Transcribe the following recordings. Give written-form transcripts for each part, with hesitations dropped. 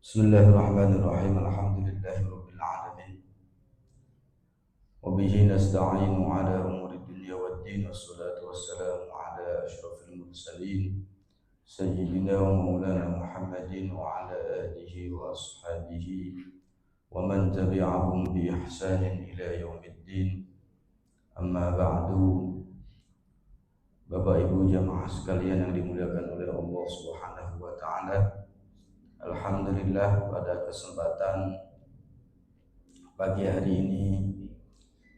Bismillahirrahmanirrahim. Alhamdulillahirabbil alamin. Wa bihi nasta'inu ala umuri dunya waddin. Wassalatu wassalamu ala asyrafil mursalin sayyidina wa maulana Muhammadin wa ala alihi wa ashabihi wa man tabi'ahum bi ihsanin ila yaumiddin. Amma ba'du. Bapak Ibu jamaah sekalian yang dimuliakan oleh Allah Subhanahu wa taala. Alhamdulillah, pada kesempatan pagi hari ini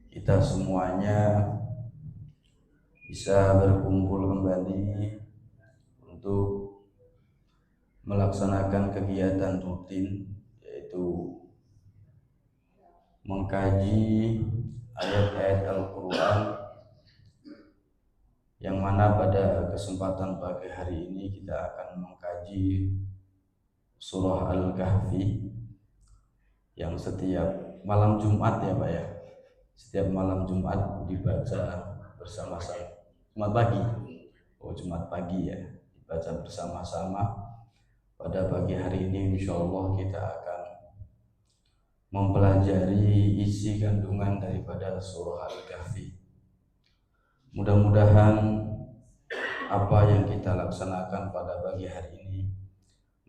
kita semuanya bisa berkumpul kembali untuk melaksanakan kegiatan rutin, yaitu mengkaji ayat-ayat Al-Quran, yang mana pada kesempatan pagi hari ini kita akan mengkaji surah Al-Kahfi yang setiap malam Jumat ya Pak ya, setiap malam Jumat dibaca bersama-sama. Jumat pagi, Jumat pagi ya, dibaca bersama-sama. Pada pagi hari ini insya Allah kita akan mempelajari isi kandungan daripada surah Al-Kahfi. Mudah-mudahan apa yang kita laksanakan pada pagi hari ini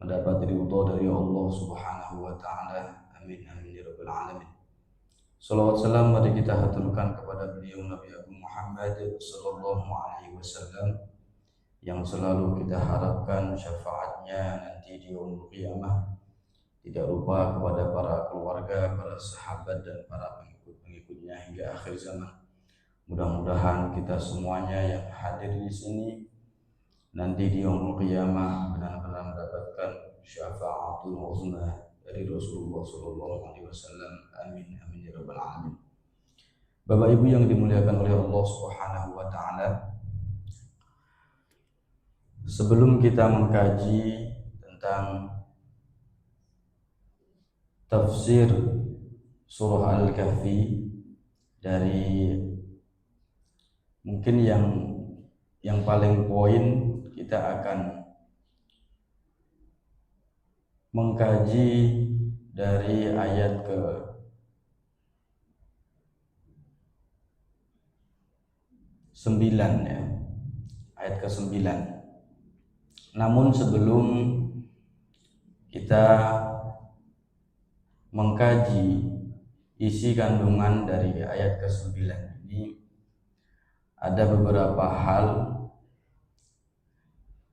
mendapat ridho dari Allah Subhanahu wa taala. Amin amin ya rabbal alamin. Shalawat salam mari kita haturkan kepada beliau Nabi Agung Muhammad sallallahu alaihi wasallam yang selalu kita harapkan syafaatnya nanti di yaumul qiyamah. Tidak lupa kepada para keluarga, para sahabat dan para pengikut-pengikutnya hingga akhir zaman. Mudah-mudahan kita semuanya yang hadir di sini nanti di yaumul qiyamah benar-benar mendapatkan syafaatul uzma dari Rasulullah sallallahu alaihi wasallam. Amin amin ya rabbal alamin. Bapak Ibu yang dimuliakan oleh Allah Subhanahu wa taala, sebelum kita mengkaji tentang tafsir surah Al-Kahfi dari mungkin yang paling poin, kita akan mengkaji dari ayat ke 9 ya, ayat ke 9. Namun sebelum kita mengkaji isi kandungan dari ayat ke 9 ini, ada beberapa hal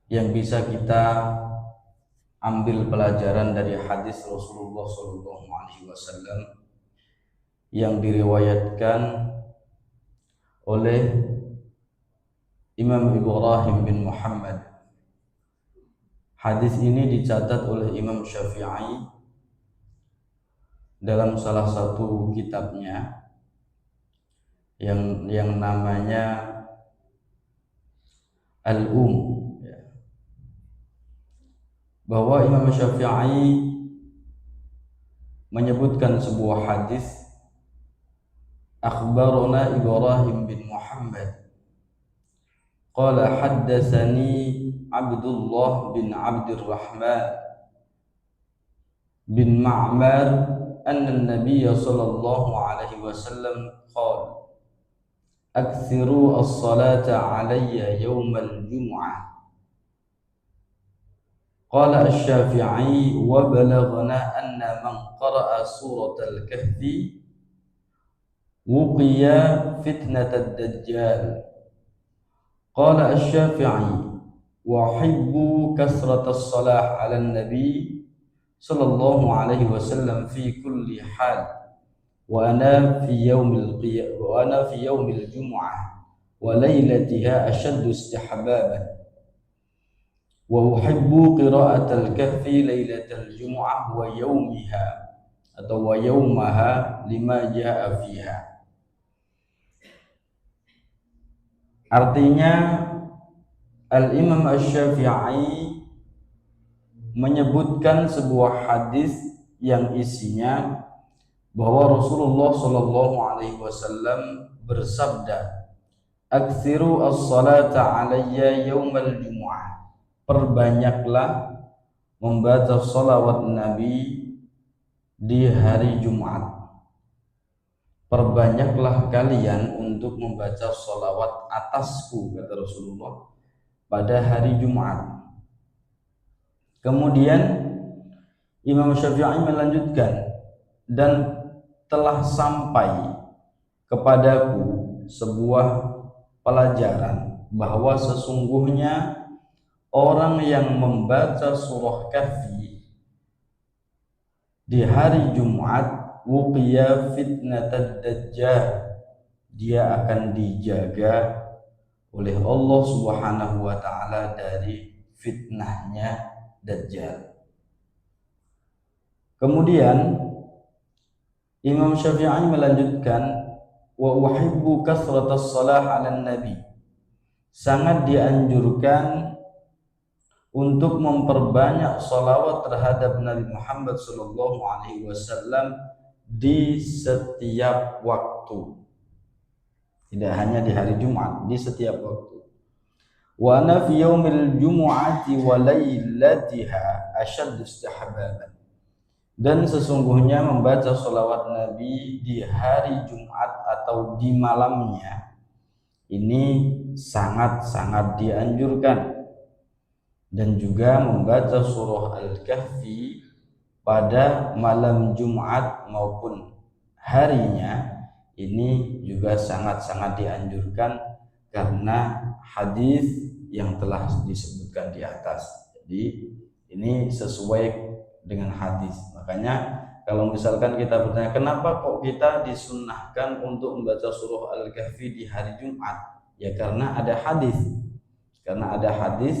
yang bisa kita ambil pelajaran dari hadis Rasulullah SAW yang diriwayatkan oleh Imam Ibrahim bin Muhammad. Hadis ini dicatat oleh Imam Syafi'i dalam salah satu kitabnya yang namanya Al-Um, bahwa Imam Syafi'i menyebutkan sebuah hadis, akhbarana Ibrahim bin Muhammad qala haddatsani Abdullah bin Abdurrahman bin Ma'mar anna an-nabiy sallallahu alaihi wasallam qala akthiru as-salata alayya yawm al-jum'ah. Qala asy-Syafi'i wa balaghna anna man qara'a surat al-Kahfi wuqiya fitnat ad-dajjal. Qala asy-Syafi'i wa hibbu kasrat as-salah 'ala an-nabi sallallahu alaihi wasallam fi kulli hal wa ana fi yaumil jum'ah wa lailatiha ashaddu istihbaban wa uhibbu qira'atal kahfi lailatal jumu'ah wa yaumiha atau wa yaumaha lima jaa fiha. Artinya Al-Imam Asy-Syafi'i menyebutkan sebuah hadis yang isinya bahwa Rasulullah sallallahu alaihi wasallam bersabda, "Aktsiru as-salata 'alayya yaumal jumu'ah." Perbanyaklah membaca sholawat Nabi di hari Jumat. Perbanyaklah kalian untuk membaca sholawat atasku, kata Rasulullah, pada hari Jumat. Kemudian Imam Syafi'i melanjutkan, dan telah sampai kepadaku sebuah pelajaran bahwa sesungguhnya orang yang membaca surah Kahfi di hari Jumat wuqiya fitnatad dajjal, dia akan dijaga oleh Allah Subhanahu wa taala dari fitnahnya Dajjal. Kemudian Imam Syafi'i melanjutkan, wa uhibbu kasratas shalah 'alan nabi, sangat dianjurkan untuk memperbanyak salawat terhadap Nabi Muhammad sallallahu alaihi wasallam di setiap waktu, tidak hanya di hari Jumat, di setiap waktu. Wa ana fi yaumil jumu'ati wa lailatiha ashaddu istihbaban, dan sesungguhnya membaca sholawat Nabi di hari Jumat atau di malamnya ini sangat-sangat dianjurkan, dan juga membaca surah Al-Kahfi pada malam Jumat maupun harinya ini juga sangat-sangat dianjurkan karena hadis yang telah disebutkan di atas. Jadi ini sesuai dengan hadis. Makanya kalau misalkan kita bertanya kenapa kok kita disunnahkan untuk membaca surah Al-Kahfi di hari Jumat, ya karena ada hadis. Karena ada hadis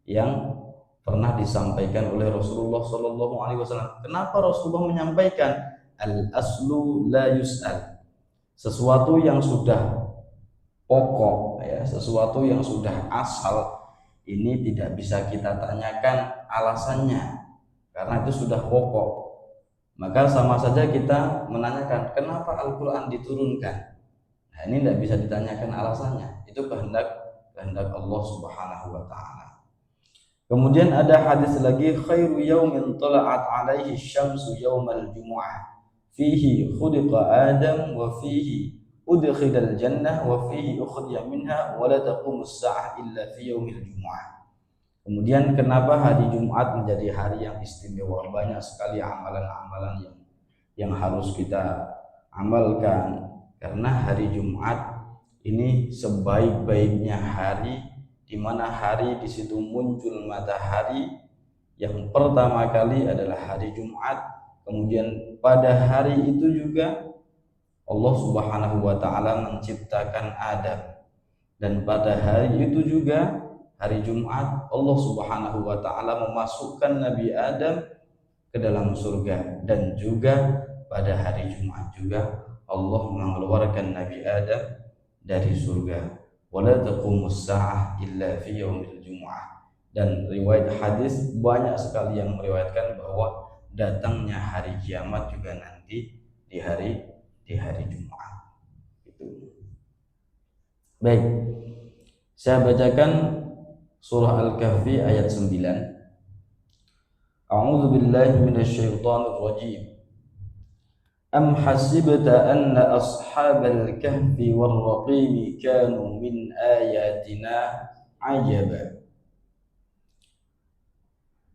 yang pernah disampaikan oleh Rasulullah Shallallahu Alaihi Wasallam. Kenapa Rasulullah menyampaikan al-aslu la yus'al, sesuatu yang sudah pokok, ya, sesuatu yang sudah asal ini tidak bisa kita tanyakan alasannya karena itu sudah pokok. Maka sama saja kita menanyakan kenapa Al-Quran diturunkan. Nah, ini tidak bisa ditanyakan alasannya. Itu kehendak Allah Subhanahu wa taala. Kemudian ada hadis lagi, khairu yaumin tala'at alaihi syamsu yaumal jumu'ah fihi khuliqa Adam wa fihi udkhilal jannah wa fihi ukhriya minha wa la taqumus sa'ah illa fi yaumil jumu'ah. Kemudian kenapa hari Jumat menjadi hari yang istimewa? Banyak sekali amalan-amalan yang harus kita amalkan, karena hari Jumat ini sebaik-baiknya hari, di mana hari di situ muncul matahari. Yang pertama kali adalah hari Jumat. Kemudian pada hari itu juga Allah Subhanahu wa taala menciptakan Adam, dan pada hari itu juga hari Jumat Allah Subhanahu wa taala memasukkan Nabi Adam ke dalam surga, dan juga pada hari Jumat juga Allah mengeluarkan Nabi Adam dari surga. Wala taqumus sa'ah illa fi yaumil jumu'ah. Dan riwayat hadis banyak sekali yang meriwayatkan bahwa datangnya hari kiamat juga nanti di hari Jumat. Itu. Baik. Saya bacakan surah Al-Kahfi ayat 9. A'udzu billahi minasyaitonir rajim. Am hasibta anna ashabal kahfi war raqim kanu min ayatina ajaba.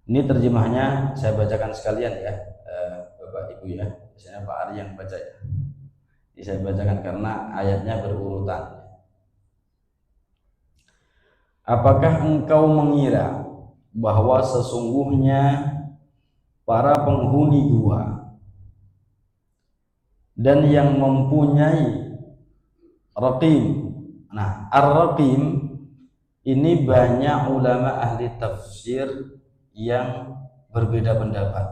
Ini terjemahnya saya bacakan sekalian ya, Bapak Ibu ya. Biasanya Pak Ari yang baca ya. Jadi saya bacakan karena ayatnya berurutan. Apakah engkau mengira bahwa sesungguhnya para penghuni gua dan yang mempunyai raqim. Nah, ar-raqim ini banyak ulama ahli tafsir yang berbeda pendapat.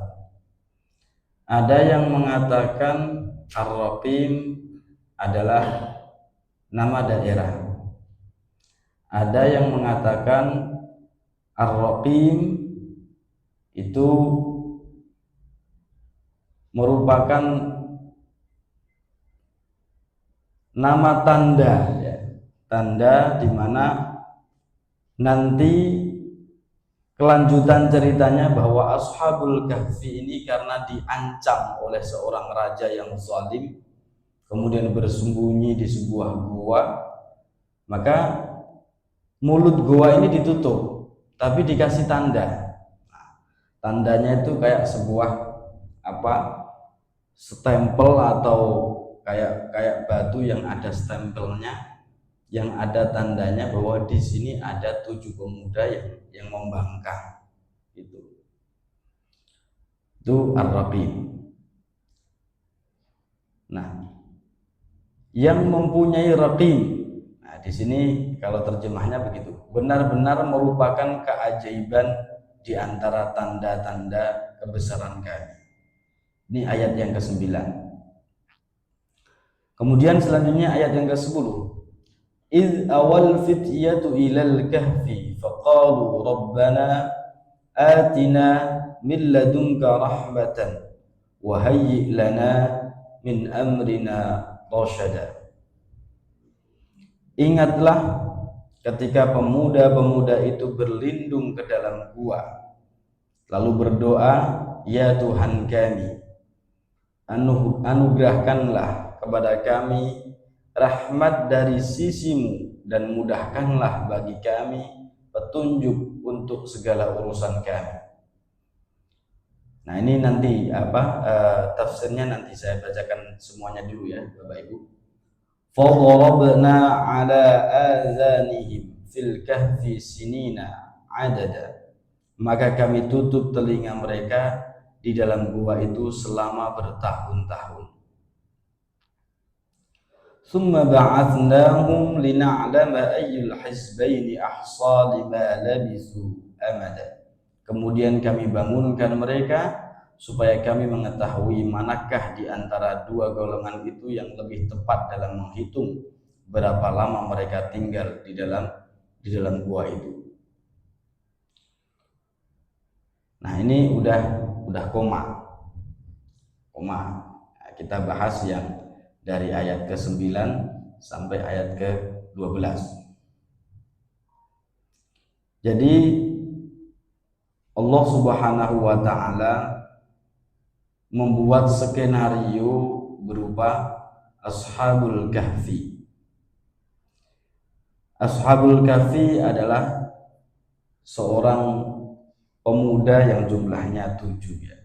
Ada yang mengatakan ar-raqim adalah nama daerah. Ada yang mengatakan ar-raqim itu merupakan nama tanda, ya. Tanda di mana nanti kelanjutan ceritanya bahwa bahwa Ashabul Kahfi ini karena diancam oleh seorang raja yang zalim, kemudian bersembunyi di sebuah gua, maka mulut gua ini ditutup, tapi dikasih tanda. Nah, tandanya itu kayak sebuah stempel atau kayak batu yang ada stempelnya, yang ada tandanya bahwa di sini ada 7 pemuda yang membangkang. Itu Ar-Raqib. Nah, yang mempunyai raqib. Nah, di sini kalau terjemahnya begitu. Benar-benar merupakan keajaiban di antara tanda-tanda kebesaran kami. Ini ayat yang ke-9. Kemudian selanjutnya ayat yang ke-10. إذ أوى الفتية إلى الكهف فقالوا ربنا آتنا من لدنك رحمة وهيئ لنا من أمرنا رشدا. Ingatlah ketika pemuda-pemuda itu berlindung ke dalam gua, lalu berdoa, ya Tuhan kami, anugerahkanlah kepada kami rahmat dari sisimu dan mudahkanlah bagi kami petunjuk untuk segala urusan kami. Nah, ini nanti tafsirnya nanti saya bacakan semuanya dulu ya Bapak Ibu. فَضَرَبْنَا عَلَى آذَانِهِمْ فِي الْكَهْفِ سِنِينَ عَدَدًا. Maka kami tutup telinga mereka di dalam gua itu selama bertahun-tahun. ثُمَّ بَعَثْنَاهُمْ لِنَعْلَمَ أَيُّ الْحِزْبَيْنِ أَحْصَىٰ لِمَا لَبِثُوا أَمَدًا. Kemudian kami bangunkan mereka supaya kami mengetahui manakah di antara 2 golongan itu yang lebih tepat dalam menghitung berapa lama mereka tinggal di dalam gua itu. Nah, ini udah koma. Nah, kita bahas yang dari ayat ke-9 sampai ayat ke-12. Jadi Allah Subhanahu wa taala membuat skenario berupa Ashabul Kahfi. Ashabul Kahfi adalah seorang pemuda yang jumlahnya 7 ya.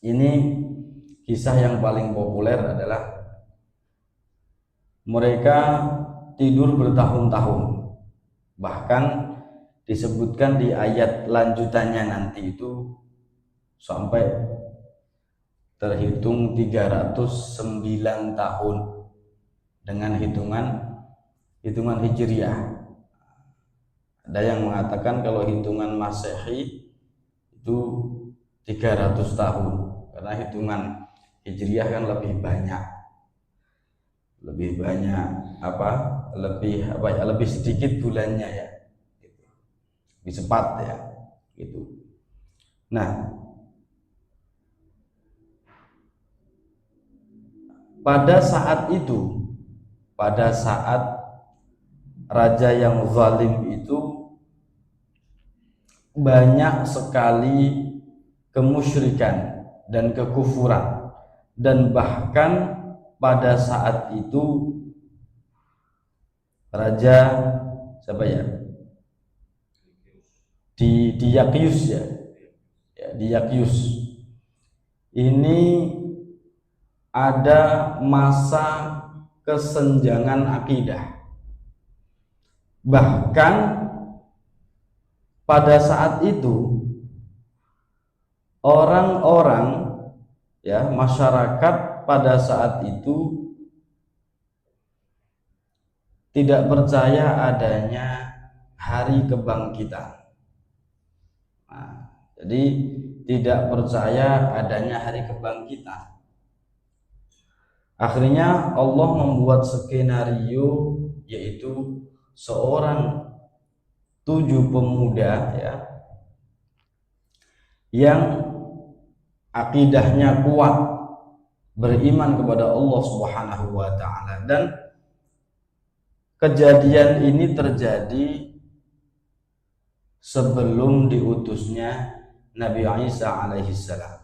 Ini kisah yang paling populer adalah mereka tidur bertahun-tahun. Bahkan disebutkan di ayat lanjutannya nanti itu sampai terhitung 309 tahun dengan hitungan Hijriah. Ada yang mengatakan kalau hitungan Masehi itu 300 tahun, karena hitungan Hijriah kan lebih banyak lebih sedikit bulannya ya, lebih cepat ya gitu. Nah, pada saat raja yang zalim itu banyak sekali kemusyrikan dan kekufuran, dan bahkan pada saat itu raja siapa ya? Diyakius ya. Diyakius ini ada masa kesenjangan akidah. Bahkan pada saat itu orang-orang ya, masyarakat pada saat itu tidak percaya adanya hari kebangkitan. Nah, jadi tidak percaya adanya hari kebangkitan. Akhirnya Allah membuat skenario, yaitu seorang 7 pemuda ya, yang akidahnya kuat, beriman kepada Allah Subhanahu wa taala, dan kejadian ini terjadi sebelum diutusnya Nabi Isa alaihissalam.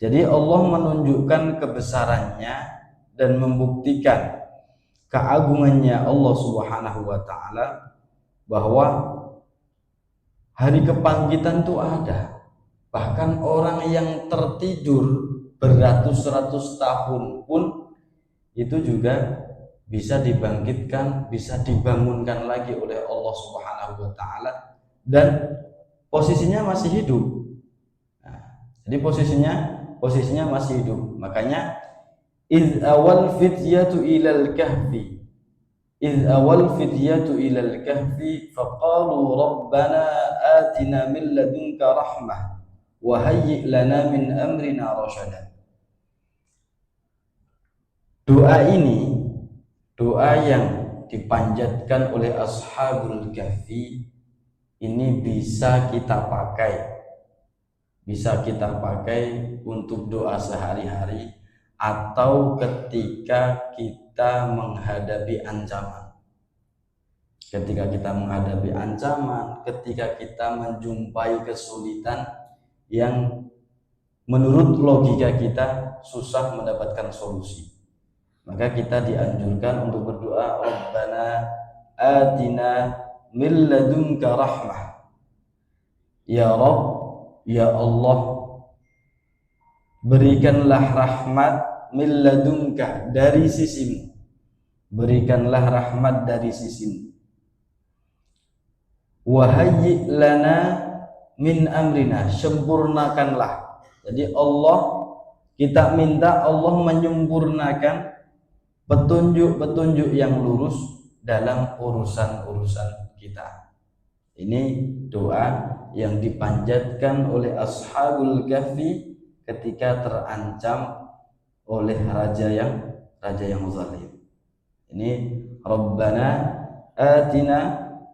Jadi Allah menunjukkan kebesarannya dan membuktikan keagungannya Allah Subhanahu wa taala bahwa hari kebangkitan itu ada. Bahkan orang yang tertidur beratus-ratus tahun pun itu juga bisa dibangkitkan, bisa dibangunkan lagi oleh Allah Subhanahu wa taala dan posisinya masih hidup. Nah, jadi posisinya masih hidup. Makanya إذ أول فتية إلى الكهف إذ أول فتية إلى الكهف فقالوا ربنا آتنا من لدنك رحمة وهيئ لنا من أمرنا رشدا. Doa ini, doa yang dipanjatkan oleh Ashabul Kahfi ini bisa kita pakai untuk doa sehari-hari atau ketika kita menghadapi ancaman. Ketika kita menghadapi ancaman, ketika kita menjumpai kesulitan yang menurut logika kita susah mendapatkan solusi, maka kita dianjurkan untuk berdoa, Rabbana atina min ladunka rahmah. Ya Rabb, ya Allah, berikanlah rahmat min ladunka, dari sisimu. Berikanlah rahmat dari sisimu. Wa hayyi lana min amrina, sempurnakanlah. Jadi Allah, kita minta Allah menyempurnakan petunjuk-petunjuk yang lurus dalam urusan-urusan kita. Ini doa yang dipanjatkan oleh Ashabul Kahfi ketika terancam oleh raja yang zalim. Ini Rabbana atina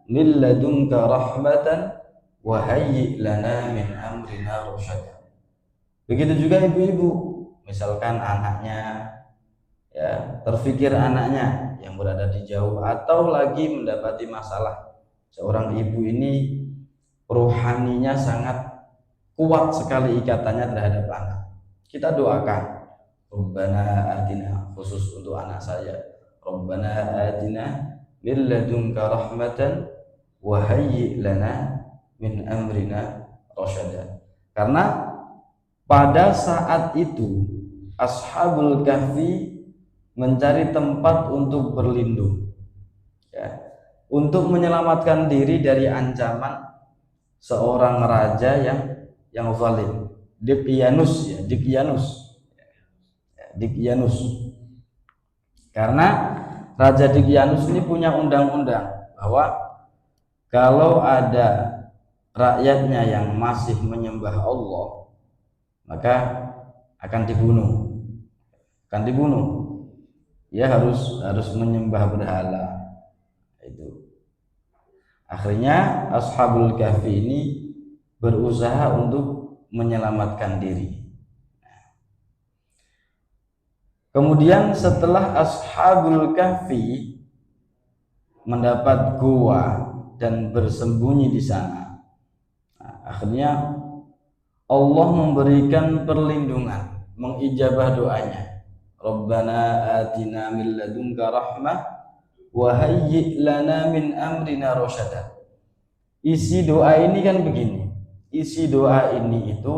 min ladunka rahmatan wa hayyi lana min amrina rasyada. Begitu juga ibu-ibu, misalkan anaknya ya, terfikir anaknya yang berada di jauh atau lagi mendapati masalah. Seorang ibu ini rohaninya sangat kuat sekali ikatannya terhadap anak. Kita doakan, Rabbana atina, khusus untuk anak saya, Rabbana atina min ladunka rahmatan wa hayyi lana min amrina rasyada. Karena pada saat itu Ashabul Kahfi mencari tempat untuk berlindung, ya, untuk menyelamatkan diri dari ancaman seorang raja yang zalim, Dikyanus. Karena Raja Dikyanus ini punya undang-undang bahwa kalau ada rakyatnya yang masih menyembah Allah, maka akan dibunuh. Dia harus menyembah berhala. Itu. Akhirnya Ashabul Kahfi ini berusaha untuk menyelamatkan diri. Kemudian setelah Ashabul Kahfi mendapat gua dan bersembunyi di sana, akhirnya Allah memberikan perlindungan, mengijabah doanya. Rabbana atina min ladunka rahmah wa hayyi lana min amrina rasyada. Isi doa ini kan begini. Isi doa ini itu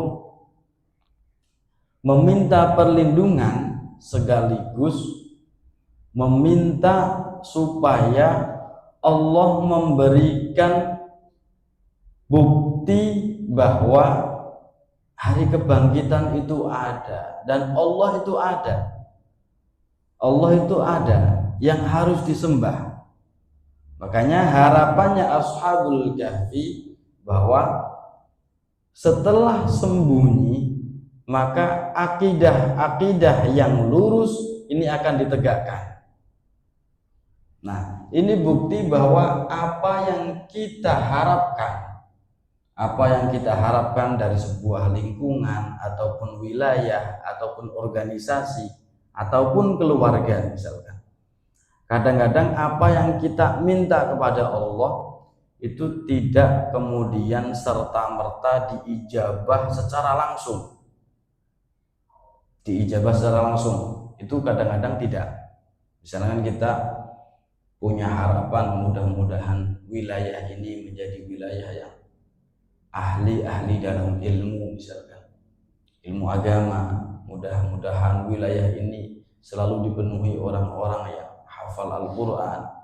meminta perlindungan sekaligus meminta supaya Allah memberikan bukti bahwa hari kebangkitan itu ada dan Allah itu ada yang harus disembah. Makanya harapannya Ashabul Kahfi bahwa setelah sembunyi maka akidah yang lurus ini akan ditegakkan. Nah, ini bukti bahwa apa yang kita harapkan dari sebuah lingkungan ataupun wilayah ataupun organisasi ataupun keluarga misalkan. Kadang-kadang apa yang kita minta kepada Allah itu tidak kemudian serta-merta diijabah secara langsung. Diijabah secara langsung itu kadang-kadang tidak. Misalkan kita punya harapan mudah-mudahan wilayah ini menjadi wilayah yang ahli-ahli dalam ilmu, misalkan ilmu agama, mudah-mudahan wilayah ini selalu dipenuhi orang-orang yang hafal Al-Quran.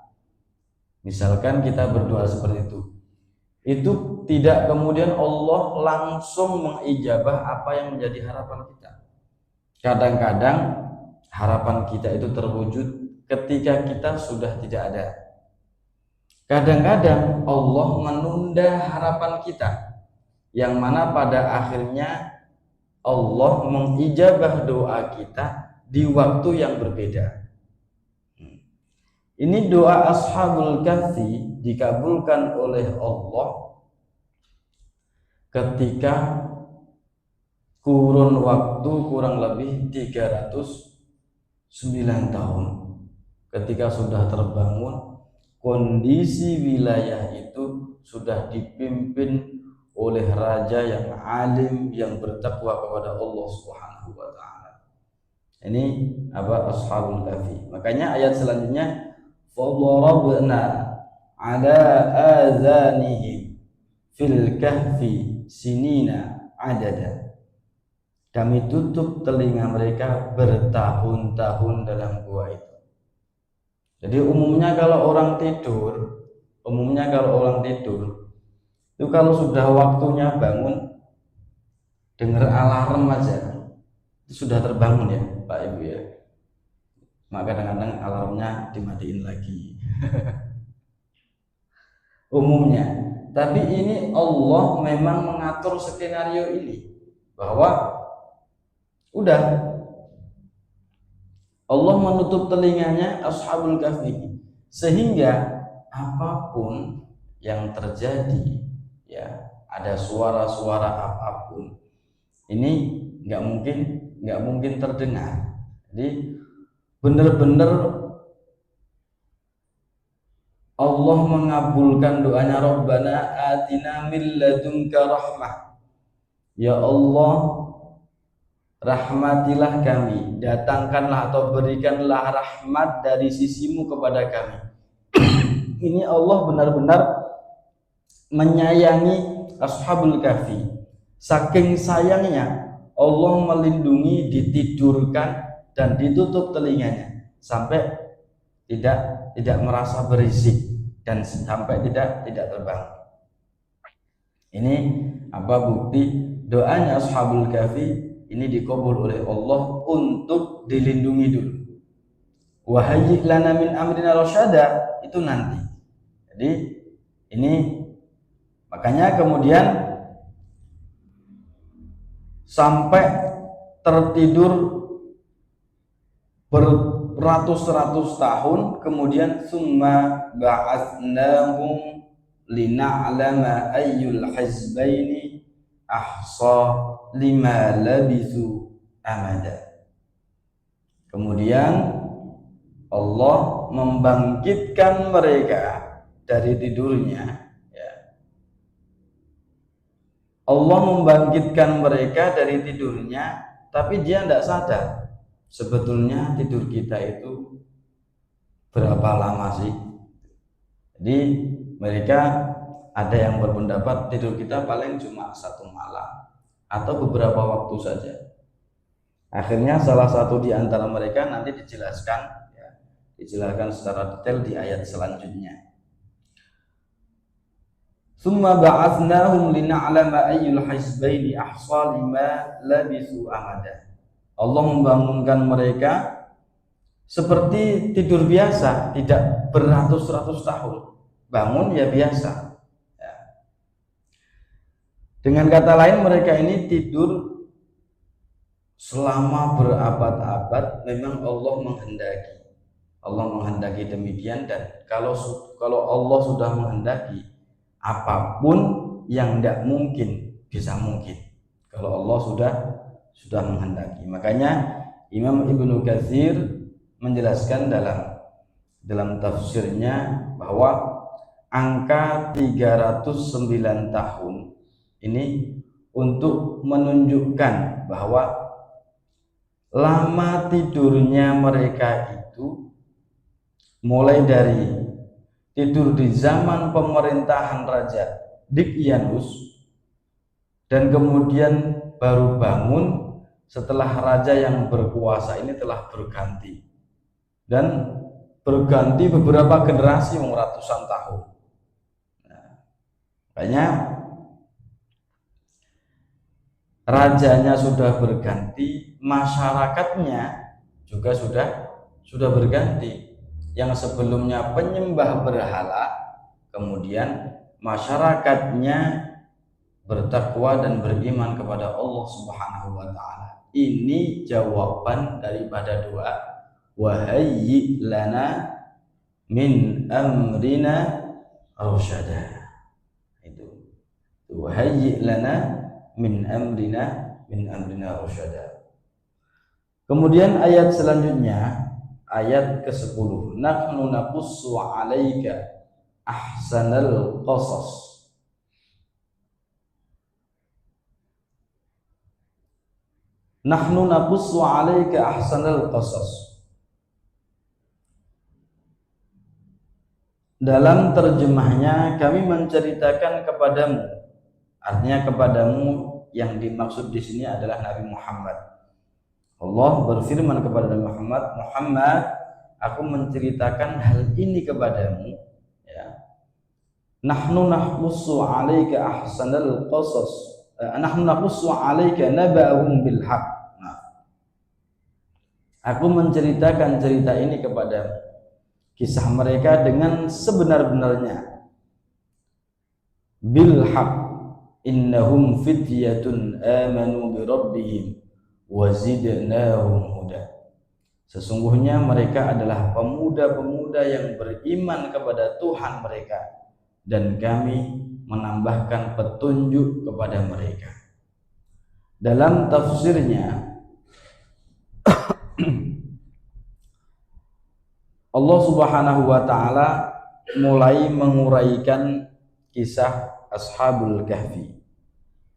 Misalkan kita berdoa seperti itu tidak kemudian Allah langsung mengijabah apa yang menjadi harapan kita. Kadang-kadang harapan kita itu terwujud ketika kita sudah tidak ada. Kadang-kadang Allah menunda harapan kita, yang mana pada akhirnya Allah mengijabah doa kita di waktu yang berbeda. Ini doa Ashabul Kahfi dikabulkan oleh Allah ketika kurun waktu kurang lebih 309 tahun. Ketika sudah terbangun, kondisi wilayah itu sudah dipimpin oleh raja yang alim, yang bertakwa kepada Allah Subhanahu wa taala. Ini apa? Ashabul Kahfi. Makanya ayat selanjutnya فَضَرَبْنَا عَلَى آذَانِهِمْ فِي الْكَهْفِ سِنِينَ عَدَدًا. Kami tutup telinga mereka bertahun-tahun dalam gua itu. Jadi umumnya kalau orang tidur itu kalau sudah waktunya bangun, dengar alarm aja itu sudah terbangun ya Pak Ibu ya. Maka kadang-kadang alarmnya dimatiin lagi. Umumnya. Tapi ini Allah memang mengatur skenario ini, bahwa udah Allah menutup telinganya Ashabul Kahfi sehingga apapun yang terjadi, ya, ada suara-suara apapun ini nggak mungkin terdengar. Jadi benar-benar Allah mengabulkan doanya, Rabbana atina min ladunka rahmah. Ya Allah, rahmatilah kami, datangkanlah atau berikanlah rahmat dari sisimu kepada kami. Ini Allah benar-benar menyayangi Ashabul Kahfi. Saking sayangnya Allah melindungi, ditidurkan dan ditutup telinganya sampai tidak merasa berisik dan sampai tidak terbangun. Ini apa bukti doanya Ashabul Kahfi ini dikabul oleh Allah untuk dilindungi dulu. Wa hayyi lana min amrina rasyada itu nanti. Jadi ini makanya kemudian sampai tertidur beratus-ratus tahun, kemudian summa ba'atsnahum lina'lama ayyul hizbaini ahsa lima labithu amada. Kemudian Allah membangkitkan mereka dari tidurnya, ya. Allah membangkitkan mereka dari tidurnya, tapi dia tidak sadar sebetulnya tidur kita itu berapa lama sih. Jadi mereka ada yang berpendapat tidur kita paling cuma 1 malam atau beberapa waktu saja. Akhirnya salah satu di antara mereka nanti dijelaskan, ya, dijelaskan secara detail di ayat selanjutnya. Summa ba'athnahum lina'lama ayyul hizbaini ahsa lima labithu amada. Allah membangunkan mereka seperti tidur biasa, tidak beratus-ratus tahun. Bangun ya biasa. Ya. Dengan kata lain mereka ini tidur selama berabad-abad. Memang Allah menghendaki demikian, dan kalau Allah sudah menghendaki, apapun yang tidak mungkin bisa mungkin kalau Allah sudah menghendaki. Makanya Imam Ibnu Katsir menjelaskan dalam tafsirnya bahwa angka 309 tahun ini untuk menunjukkan bahwa lama tidurnya mereka itu mulai dari tidur di zaman pemerintahan Raja Dicyanus dan kemudian baru bangun setelah raja yang berkuasa ini telah berganti, dan berganti beberapa generasi ratusan tahun. Nah, makanya rajanya sudah berganti, masyarakatnya juga sudah berganti. Yang sebelumnya penyembah berhala, kemudian masyarakatnya bertakwa dan beriman kepada Allah Subhanahu wa taala. Ini jawaban daripada doa wahayyi lana min amrina rasyada. Itu wahayyi lana min amrina rasyada. Kemudian ayat selanjutnya, ayat ke-10, nahnu naqussu 'alaika ahsanal qasas. Nahnu naqussu 'alaika ahsanal qasas. Dalam terjemahnya, kami menceritakan kepadamu, artinya kepadamu yang dimaksud di sini adalah Nabi Muhammad. Allah berfirman kepada Nabi Muhammad, Muhammad, aku menceritakan hal ini kepadamu, ya. Nahnu naqussu 'alaika ahsanal qasas. Nahnu naqussu 'alaika naba'ahum bil haqq. Aku menceritakan cerita ini kepadamu, kisah mereka dengan sebenar-benarnya. Bil haqq, innahum fityatun amanu bi rabbihim wa zidnahum huda. Sesungguhnya mereka adalah pemuda-pemuda yang beriman kepada Tuhan mereka, dan kami menambahkan petunjuk kepada mereka. Dalam tafsirnya, Allah Subhanahu wa taala mulai menguraikan kisah Ashabul Kahfi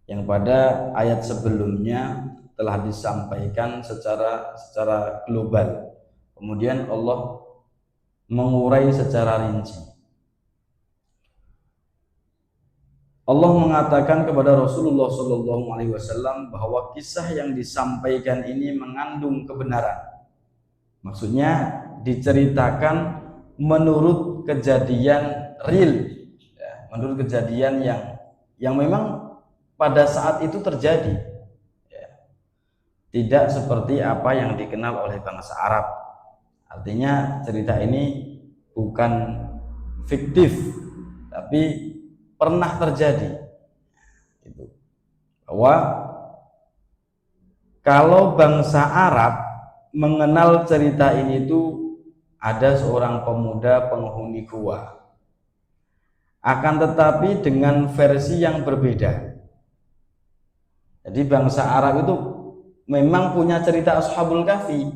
yang pada ayat sebelumnya telah disampaikan secara global. Kemudian Allah mengurai secara rinci. Allah mengatakan kepada Rasulullah SAW bahwa kisah yang disampaikan ini mengandung kebenaran. Maksudnya diceritakan menurut kejadian real, ya, menurut kejadian yang memang pada saat itu terjadi, ya. Tidak seperti apa yang dikenal oleh bangsa Arab. Artinya cerita ini bukan fiktif, tapi pernah terjadi. Itu bahwa kalau bangsa Arab mengenal cerita ini itu ada seorang pemuda penghuni gua, akan tetapi dengan versi yang berbeda. Jadi bangsa Arab itu memang punya cerita Ashabul Kahfi,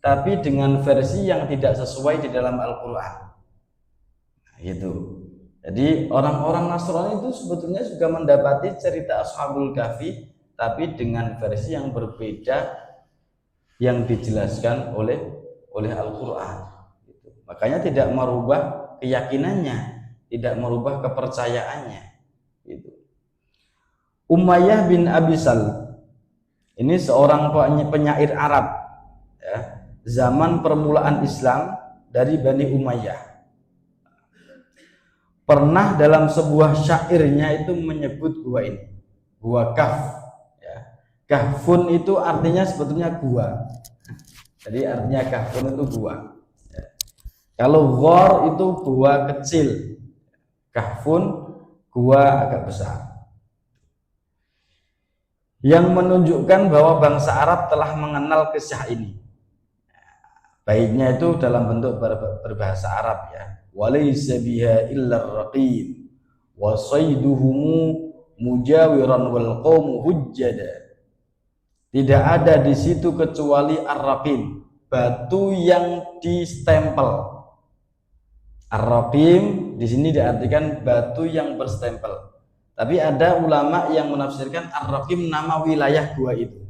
tapi dengan versi yang tidak sesuai di dalam Al-Quran. Nah, gitu. Jadi orang-orang Nasrani itu sebetulnya juga mendapati cerita Ashabul Kahfi, tapi dengan versi yang berbeda yang dijelaskan oleh Al-Quran. Makanya tidak merubah keyakinannya, tidak merubah kepercayaannya. Umayyah bin Abi Sal ini seorang penyair Arab, ya, zaman permulaan Islam dari Bani Umayyah. Pernah dalam sebuah syairnya itu menyebut gua ini, gua Kahf. Kahfun itu artinya sebetulnya gua. Jadi artinya kahfun itu gua. Kalau ghor itu gua kecil, kahfun gua agak besar. Yang menunjukkan bahwa bangsa Arab telah mengenal kisah ini. Baitnya itu dalam bentuk berbahasa Arab, ya. Walaysa biha illa ar-raqib wa sayduhum mujawiran wal qawmu hujjada. Tidak ada di situ kecuali ar-raqim, batu yang distempel. Ar-raqim di sini diartikan batu yang berstempel. Tapi ada ulama yang menafsirkan ar-raqim nama wilayah gua itu.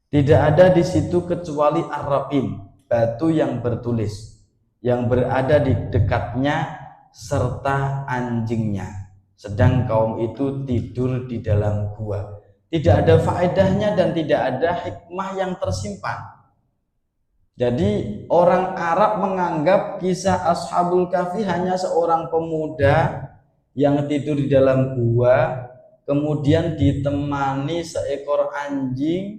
Tidak ada di situ kecuali ar-raqim, batu yang bertulis, yang berada di dekatnya serta anjingnya. Sedang kaum itu tidur di dalam gua. Tidak ada faedahnya dan tidak ada hikmah yang tersimpan. Jadi orang Arab menganggap kisah Ashabul Kahfi hanya seorang pemuda yang tidur di dalam gua, kemudian ditemani seekor anjing,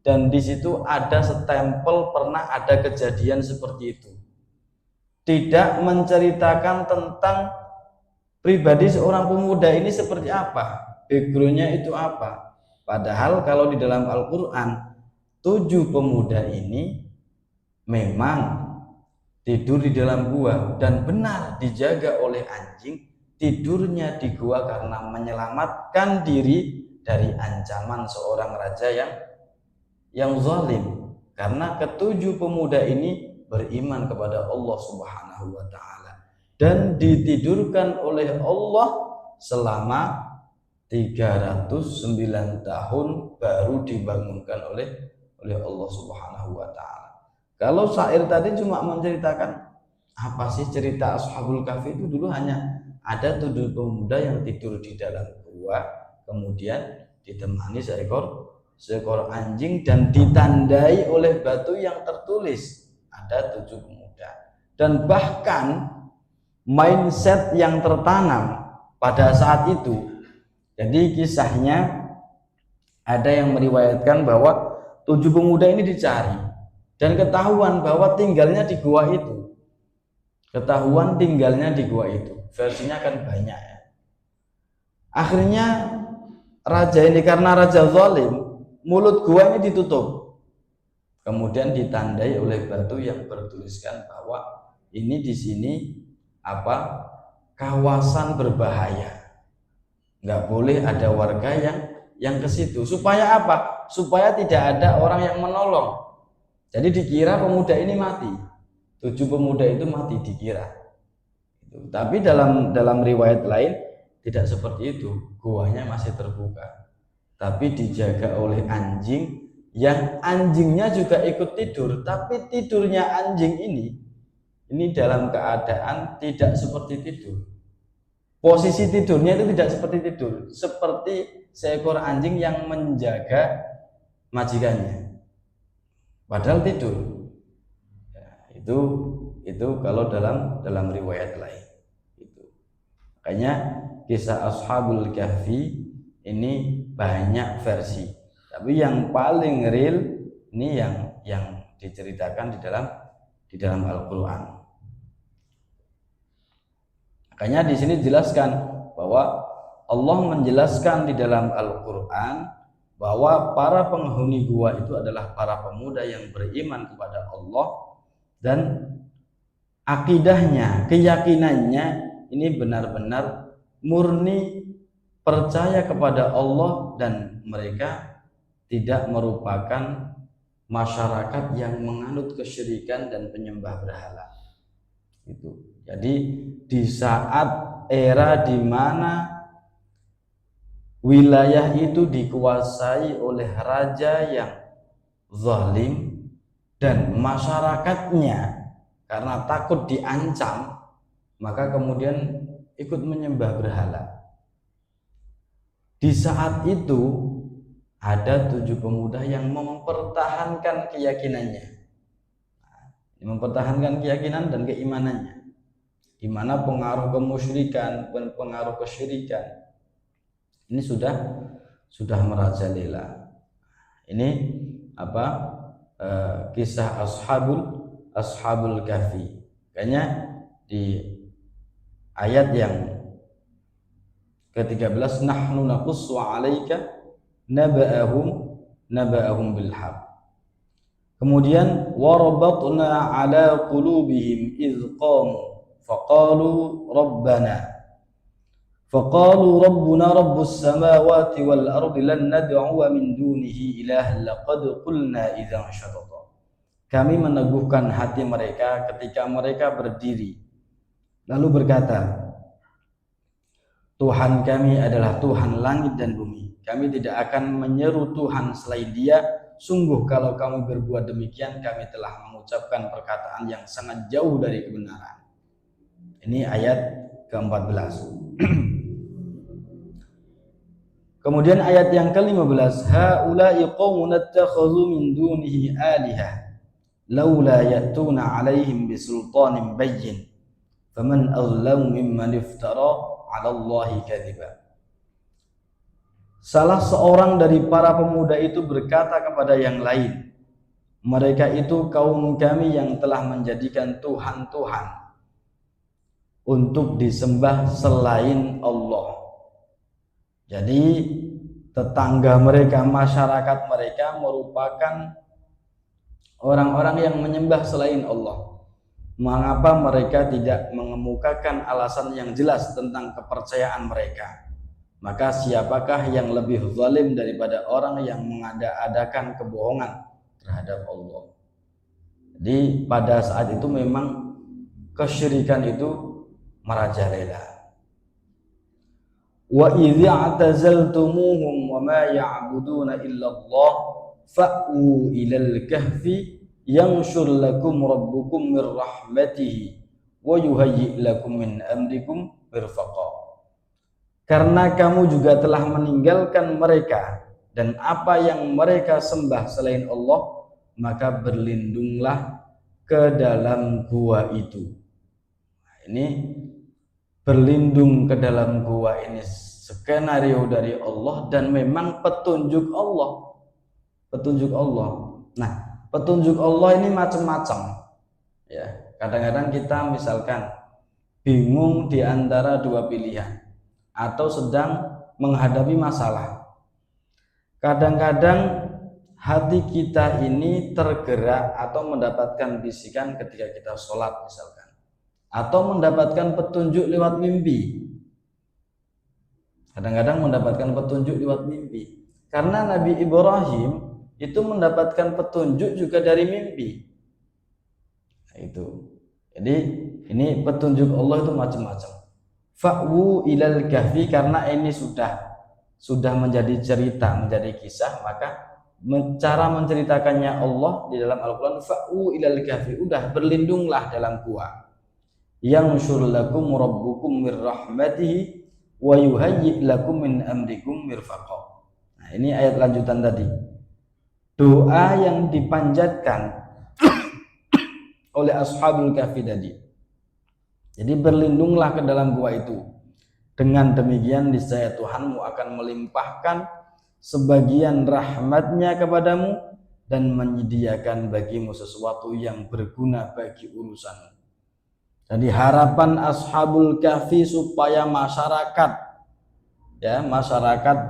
dan di situ ada stempel pernah ada kejadian seperti itu. Tidak menceritakan tentang pribadi seorang pemuda ini seperti apa, backgroundnya itu apa. Padahal kalau di dalam Al-Quran 7 pemuda ini memang tidur di dalam gua dan benar dijaga oleh anjing. Tidurnya di gua karena menyelamatkan diri dari ancaman seorang raja yang zalim. Karena ketujuh pemuda ini beriman kepada Allah Subhanahu wa taala dan ditidurkan oleh Allah selama 309 tahun baru dibangunkan oleh Allah Subhanahu wa taala. Kalau syair tadi cuma menceritakan apa sih cerita Ashabul Kahfi, itu dulu hanya ada 7 pemuda yang tidur di dalam gua, kemudian ditemani seekor anjing dan ditandai oleh batu yang tertulis ada 7 pemuda. Dan bahkan mindset yang tertanam pada saat itu, jadi kisahnya ada yang meriwayatkan bahwa 7 pemuda ini dicari dan ketahuan bahwa tinggalnya di gua itu. Ketahuan tinggalnya di gua itu. Versinya kan banyak ya. Akhirnya raja ini karena raja zalim, mulut gua ini ditutup. Kemudian ditandai oleh batu yang bertuliskan bahwa ini di sini kawasan berbahaya. Nggak boleh ada warga yang ke situ. Supaya apa? Supaya tidak ada orang yang menolong. Jadi dikira pemuda ini mati. 7 pemuda itu mati dikira. Tapi dalam riwayat lain tidak seperti itu. Guanya masih terbuka. Tapi dijaga oleh anjing yang anjingnya juga ikut tidur. Tapi tidurnya anjing ini dalam keadaan tidak seperti tidur. Posisi tidurnya itu tidak seperti tidur. Seperti seekor anjing yang menjaga majikannya. Padahal tidur. Ya, itu kalau dalam riwayat lain. Itu. Makanya kisah Ashabul Kahfi ini banyak versi. Tapi yang paling real ini yang diceritakan di dalam Al-Qur'an. Makanya di sini dijelaskan bahwa Allah menjelaskan di dalam Al-Qur'an bahwa para penghuni gua itu adalah para pemuda yang beriman kepada Allah dan akidahnya, keyakinannya ini benar-benar murni percaya kepada Allah dan mereka tidak merupakan masyarakat yang menganut kesyirikan dan penyembah berhala. Itu. Jadi di saat era di mana wilayah itu dikuasai oleh raja yang zalim dan masyarakatnya karena takut diancam, maka kemudian ikut menyembah berhala. Di saat itu ada 7 pemuda yang mempertahankan keyakinannya, mempertahankan keyakinan dan keimanannya, di mana pengaruh kemusyrikan dan pengaruh kesyirikan ini sudah merajalela. Ini kisah Ashabul Kahfi. Kayaknya di ayat yang ke-13, nahnu naqussu 'alaika naba'ahum bil haqq. Kemudian warabatna 'ala qulubihim idz qamu faqalu rabbuna rabbus samawati wal ardi lan nad'u min dunihi ilahan laqad qulna idzan syatata. Kami meneguhkan hati mereka ketika mereka berdiri lalu berkata, Tuhan kami adalah Tuhan langit dan bumi. Kami tidak akan menyeru Tuhan selain Dia. Sungguh kalau kami berbuat demikian, kami telah mengucapkan perkataan yang sangat jauh dari kebenaran. Ini ayat ke-14. Kemudian ayat yang ke-15, haula'i qaumun ittakhadhu min dunihi alihah laula ya'tuna 'alaihim bisultanin bayyin faman azlamu mimman iftara 'ala Allahi kadhiba. Salah seorang dari para pemuda itu berkata kepada yang lain, mereka itu kaum kami yang telah menjadikan Tuhan-Tuhan untuk disembah selain Allah. Jadi tetangga mereka, masyarakat mereka merupakan orang-orang yang menyembah selain Allah. Mengapa mereka tidak mengemukakan alasan yang jelas tentang kepercayaan mereka? Maka siapakah yang lebih zalim daripada orang yang mengada-adakan kebohongan terhadap Allah? Jadi pada saat itu memang kesyirikan itu merajalela. Wa idza atazaltumuhum wa ma ya'buduna illa Allah fa'u ilal kahfi yanshur lakum rabbukum mir rahmatihi wa yuhayyi lakum min amrikum mirfaqa. Karena kamu juga telah meninggalkan mereka dan apa yang mereka sembah selain Allah, maka berlindunglah ke dalam gua itu. Nah, ini berlindung ke dalam gua ini skenario dari Allah dan memang petunjuk Allah. Petunjuk Allah. Nah, petunjuk Allah ini macam-macam. Ya, kadang-kadang kita misalkan bingung di antara dua pilihan atau sedang menghadapi masalah. Kadang-kadang hati kita ini tergerak atau mendapatkan bisikan ketika kita sholat misalkan, atau mendapatkan petunjuk lewat mimpi. Kadang-kadang mendapatkan petunjuk lewat mimpi. Karena Nabi Ibrahim itu mendapatkan petunjuk juga dari mimpi. Nah, itu. Jadi ini petunjuk Allah itu macam-macam. Fa'wu ilal kahfi, karena ini sudah menjadi cerita, menjadi kisah, maka cara menceritakannya Allah di dalam Al-Quran, fa'wu ilal kahfi, udah berlindunglah dalam gua. Yanshur lakum rabbukum mir rahmatihi wa yuhayyi lakum min amrikum mirfaqa. Nah, ini ayat lanjutan tadi. Doa yang dipanjatkan oleh ashabul kahfi tadi. Jadi berlindunglah ke dalam gua itu. Dengan demikian niscaya Tuhanmu akan melimpahkan sebagian rahmatnya kepadamu dan menyediakan bagimu sesuatu yang berguna bagi urusanmu. Jadi harapan ashabul kahfi supaya masyarakat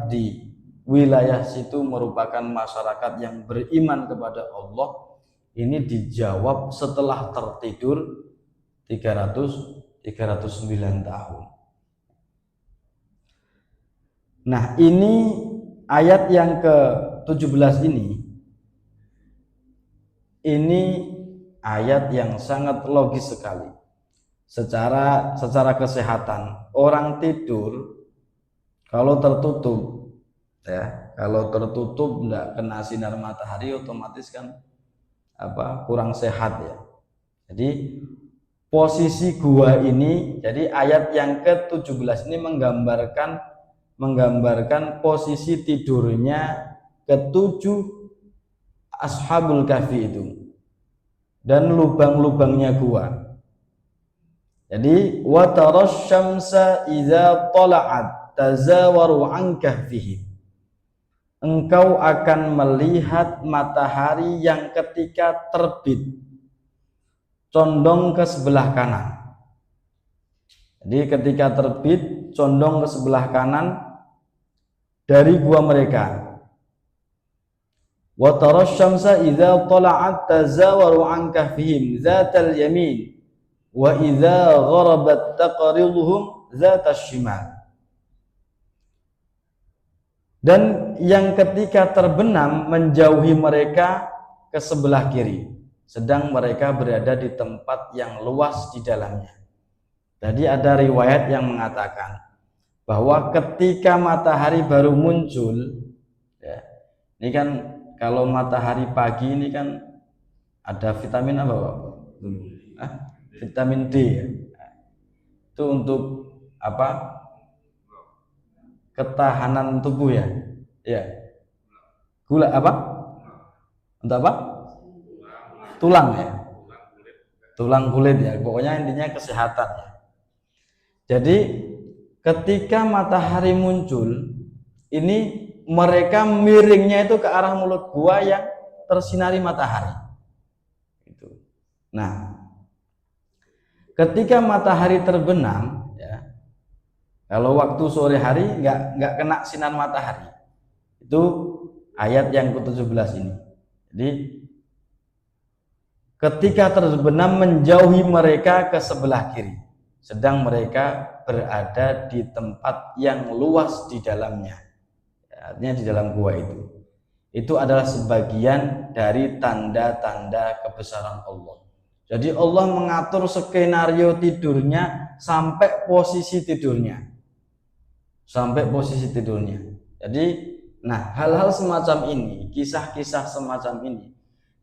di wilayah situ merupakan masyarakat yang beriman kepada Allah, ini dijawab setelah tertidur 309 tahun. Nah, ini ayat yang ke-17 ini ayat yang sangat logis sekali. Secara kesehatan, orang tidur kalau tertutup enggak kena sinar matahari otomatis kan kurang sehat ya. Jadi posisi gua ini, jadi ayat yang ke-17 ini menggambarkan posisi tidurnya ketujuh ashabul kahfi itu dan lubang-lubangnya gua. Jadi wa taras syamsa idza tala'at tazawaru an kahfihim. Engkau akan melihat matahari yang ketika terbit condong ke sebelah kanan. Jadi ketika terbit condong ke sebelah kanan dari gua mereka. Wa taras syamsa idza tala'at tazawaru an kahfihim dzatal yamin wa idza gharabat taqriduhum dzatas shimal. Dan yang ketika terbenam menjauhi mereka ke sebelah kiri, sedang mereka berada di tempat yang luas di dalamnya. Jadi ada riwayat yang mengatakan bahwa ketika matahari baru muncul, ya, ini kan kalau matahari pagi ini kan ada vitamin apa Pak? Vitamin D ya. Itu untuk apa? Ketahanan tubuh ya. Ya. Gula apa? Untuk apa? Tulang ya. Tulang kulit ya. Pokoknya intinya kesehatan ya. Jadi ketika matahari muncul, ini mereka miringnya itu ke arah mulut gua yang tersinari matahari. Itu. Nah, ketika matahari terbenam, ya, kalau waktu sore hari nggak kena sinar matahari. Itu ayat yang ke-17 ini. Jadi ketika terbenam menjauhi mereka ke sebelah kiri, sedang mereka berada di tempat yang luas di dalamnya. Artinya di dalam gua itu adalah sebagian dari tanda-tanda kebesaran Allah. Jadi Allah mengatur skenario tidurnya sampai posisi tidurnya. Jadi nah, hal-hal semacam ini, kisah-kisah semacam ini,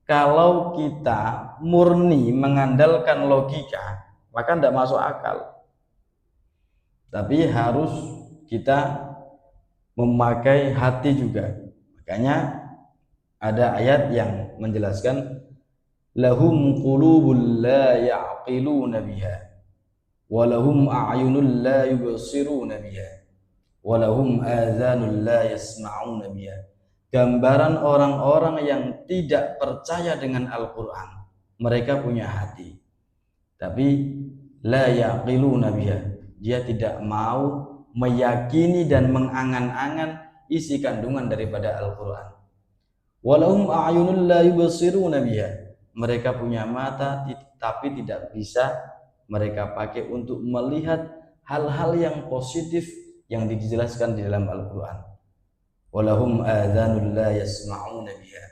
kalau kita murni mengandalkan logika, maka tidak masuk akal. Tapi harus kita memakai hati juga. Makanya ada ayat yang menjelaskan lahum qulubul la ya'qiluna biha wa lahum a'yunul la yubsiruna biha wa lahum adhanul la yasma'una biha. Gambaran orang-orang yang tidak percaya dengan Al-Qur'an, mereka punya hati tapi la ya'qiluna biha, dia tidak mau meyakini dan mengangan-angan isi kandungan daripada Al-Qur'an. Walahum a'yunul la yubsiruna biha, mereka punya mata tapi tidak bisa mereka pakai untuk melihat hal-hal yang positif yang dijelaskan di dalam Al-Qur'an. Walahum adhanul la yasma'una biha,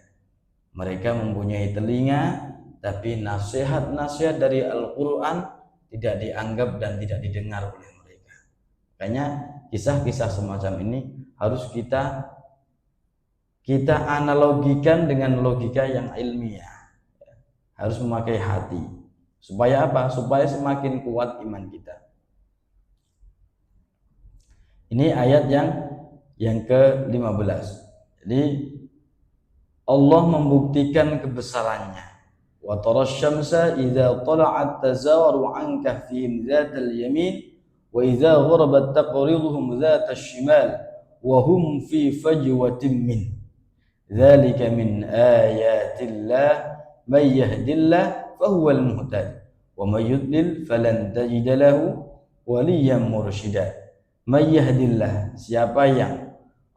mereka mempunyai telinga tapi nasihat-nasihat dari Al-Qur'an tidak dianggap dan tidak didengar oleh mereka. Makanya kisah-kisah semacam ini harus kita analogikan dengan logika yang ilmiah. Harus memakai hati. Supaya apa? Supaya semakin kuat iman kita. Ini ayat yang ke-15. Jadi Allah membuktikan kebesarannya. Wa tarasyamsa idza tala'at tazawaru 'an kahfihim dzatal yamin wa idza gharabat taqriduhum dzatal shimal wa hum fi fajwatin min. Dzalika min ayatillah may yahdillah fahuwal muhtad wa may yudlil falan tajid lahu waliyyan mursyida. May yahdillah, siapa yang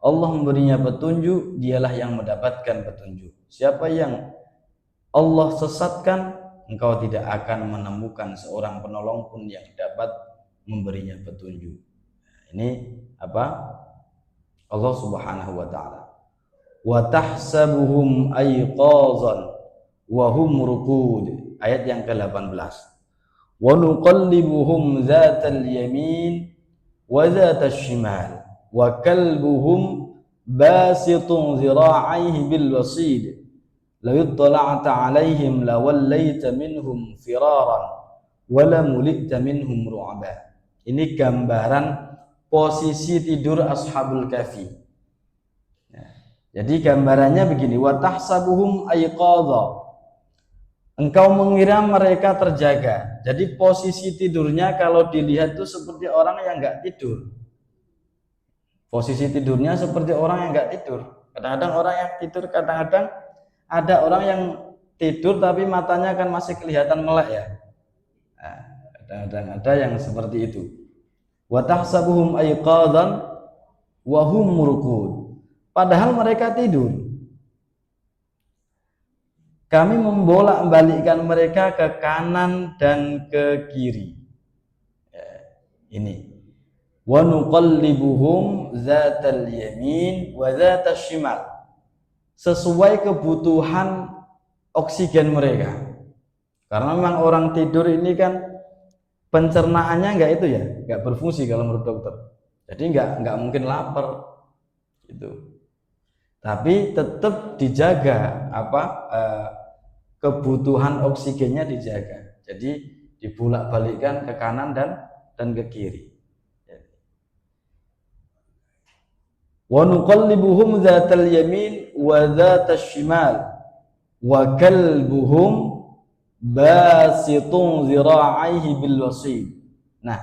Allah memberinya petunjuk, dialah yang mendapatkan petunjuk. Siapa yang Allah sesatkan, engkau tidak akan menemukan seorang penolong pun yang dapat memberinya petunjuk. Ini apa? Allah Subhanahu wa taala. Wa tahsabuhum ayqazan wa hum ruqud. Ayat yang ke-18. Wa nuqallibuhum dzatal yamin wa dzatal shimal wa kalbuhum basitun zira'aihi bil wasid. La yuttala'ta 'alaihim lawallaita minhum firaran wa la mulita minhum ru'aba. Ini gambaran posisi tidur ashabul kahfi. Jadi gambarannya begini, wa tahsabuhum ayqadha. Engkau mengira mereka terjaga. Jadi posisi tidurnya kalau dilihat itu seperti orang yang enggak tidur. Posisi tidurnya seperti orang yang enggak tidur. Kadang-kadang orang yang tidur, kadang-kadang ada orang yang tidur tapi matanya kan masih kelihatan melek ya. Nah, kadang-kadang ada yang seperti itu. Wa tahsabuhum ayqadhan wa hum ruqud. Padahal mereka tidur. Kami membolak-balikkan mereka ke kanan dan ke kiri. Ya, ini. Wa nuqallibuhum dzatal yamin wa dzatal shimal. Sesuai kebutuhan oksigen mereka. Karena memang orang tidur ini kan pencernaannya enggak itu ya, enggak berfungsi kalau menurut dokter. Jadi enggak mungkin lapar gitu. Tapi tetap dijaga kebutuhan oksigennya dijaga. Jadi dibulak-balikkan ke kanan dan ke kiri. Wa nuqallibuhum dzatal yamin wa dzatal shimal wa kalbuhum basitun zira'aihi bil wasid. Nah,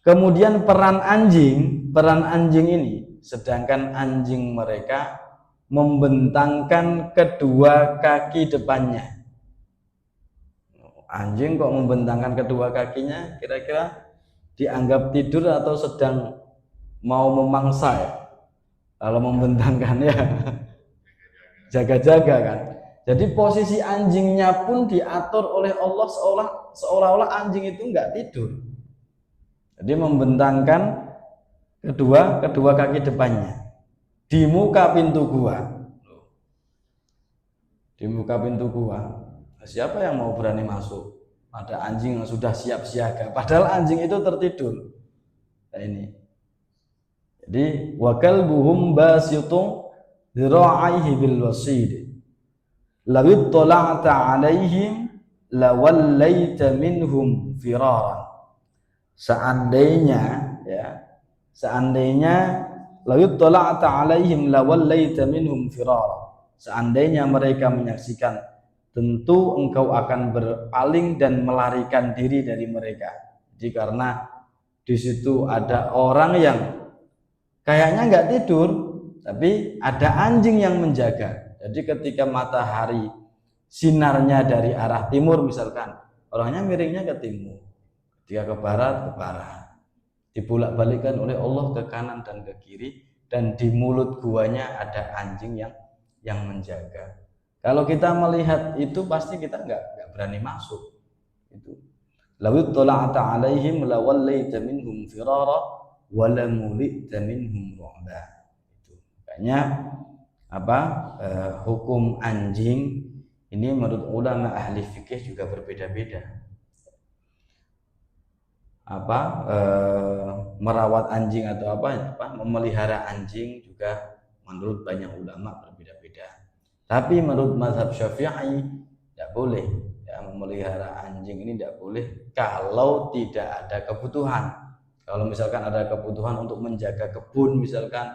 kemudian peran anjing ini, sedangkan anjing mereka membentangkan kedua kaki depannya. Anjing kok membentangkan kedua kakinya, kira-kira dianggap tidur atau sedang mau memangsa ya? Kalau membentangkan ya jaga-jaga kan. Jadi posisi anjingnya pun diatur oleh Allah seolah-olah anjing itu enggak tidur. Jadi membentangkan kedua kaki depannya di muka pintu gua. Di muka pintu gua. Siapa yang mau berani masuk? Ada anjing yang sudah siap siaga. Padahal anjing itu tertidur. Nah ini. Jadi wakal buhum basyutun dzira'aihi bil wasid. Law ittala'ta 'alaihim lawallaita minhum firaran. Seandainya law ittala'ta 'alaihim lawallaita minhum firaran. Seandainya mereka menyaksikan, tentu engkau akan berpaling dan melarikan diri dari mereka. Jadi karena di situ ada orang yang kayaknya nggak tidur, tapi ada anjing yang menjaga. Jadi ketika matahari sinarnya dari arah timur misalkan, orangnya miringnya ke timur. Ketika ke barat, dibulak-balikkan oleh Allah ke kanan dan ke kiri, dan di mulut guanya ada anjing yang menjaga. Kalau kita melihat itu pasti kita nggak berani masuk. Itu. Law ittala'ta 'alaihim lawallaita minhum firara wa lamulita minhum ru'ba. Itu. Makanya hukum anjing ini menurut ulama ahli fikih juga berbeda-beda. Merawat anjing atau memelihara anjing juga menurut banyak ulama berbeda-beda. Tapi menurut mazhab Syafi'i tidak boleh ya, memelihara anjing ini tidak boleh kalau tidak ada kebutuhan. Kalau misalkan ada kebutuhan untuk menjaga kebun, misalkan